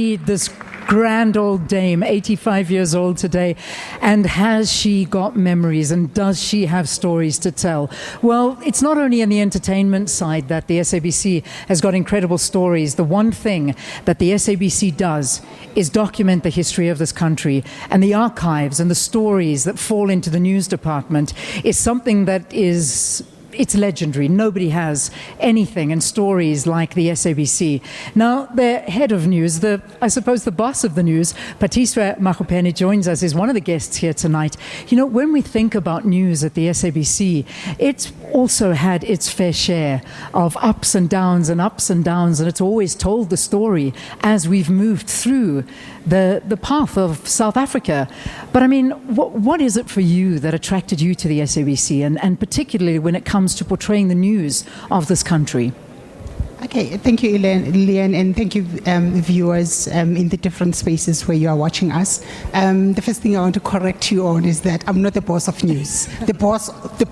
This grand old dame, 85 years old today, and has she got memories and does she have stories to tell? Well, it's not only in the entertainment side that the SABC has got incredible stories. The one thing that the SABC does is document the history of this country, and the archives and the stories that fall into the news department is something that it's legendary. Nobody has anything and stories like the SABC. Now, the head of news, I suppose the boss of the news, Phathiswa Magopeni, joins us, is one of the guests here tonight. You know, when we think about news at the SABC, it's also had its fair share of ups and downs, and it's always told the story as we've moved through the path of South Africa. But I mean, what is it for you that attracted you to the SABC, and particularly when it comes to portraying the news of this country? Okay, thank you, Leanne, and thank you, viewers in the different spaces where you are watching us. The first thing I want to correct you on is that I'm not the boss of news. The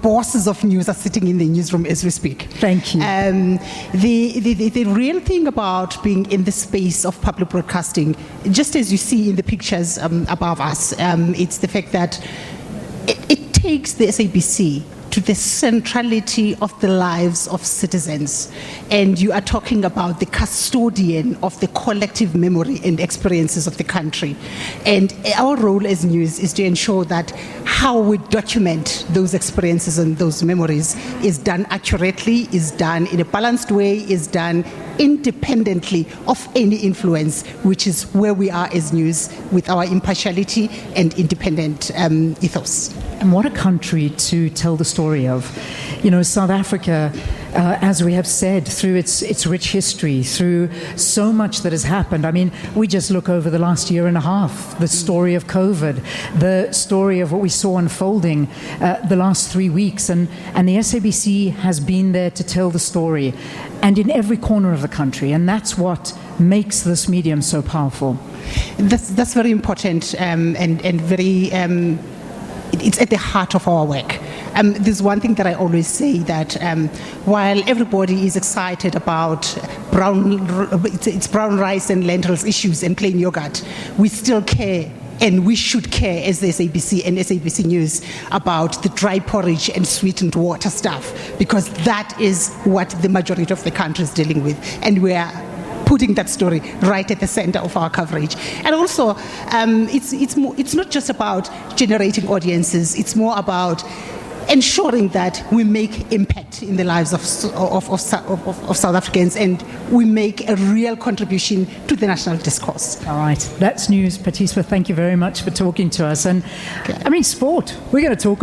bosses of news are sitting in the newsroom as we speak. Thank you. The real thing about being in the space of public broadcasting, just as you see in the pictures above us, it's the fact that it takes the SABC to the centrality of the lives of citizens. And you are talking about the custodian of the collective memory and experiences of the country. And our role as news is to ensure that how we document those experiences and those memories is done accurately, is done in a balanced way, is done independently of any influence, which is where we are as news, with our impartiality and independent ethos. And what a country to tell the story of. You know, South Africa, as we have said, through its rich history, through so much that has happened. I mean, we just look over the last year and a half, the story of COVID, the story of what we saw unfolding the last 3 weeks, and the SABC has been there to tell the story, and in every corner of the country, and that's what makes this medium so powerful. That's very important, and very it's at the heart of our work. There's one thing that I always say, that while everybody is excited about brown rice and lentils issues and plain yogurt, we still care, and we should care as the SABC and SABC News, about the dry porridge and sweetened water stuff, because that is what the majority of the country is dealing with, and we are putting that story right at the center of our coverage. And also, it's not just about generating audiences, it's more about ensuring that we make impact in the lives of South Africans, and we make a real contribution to the national discourse. All right, that's news. Phathiswa, thank you very much for talking to us. And I mean, sport, we're going to talk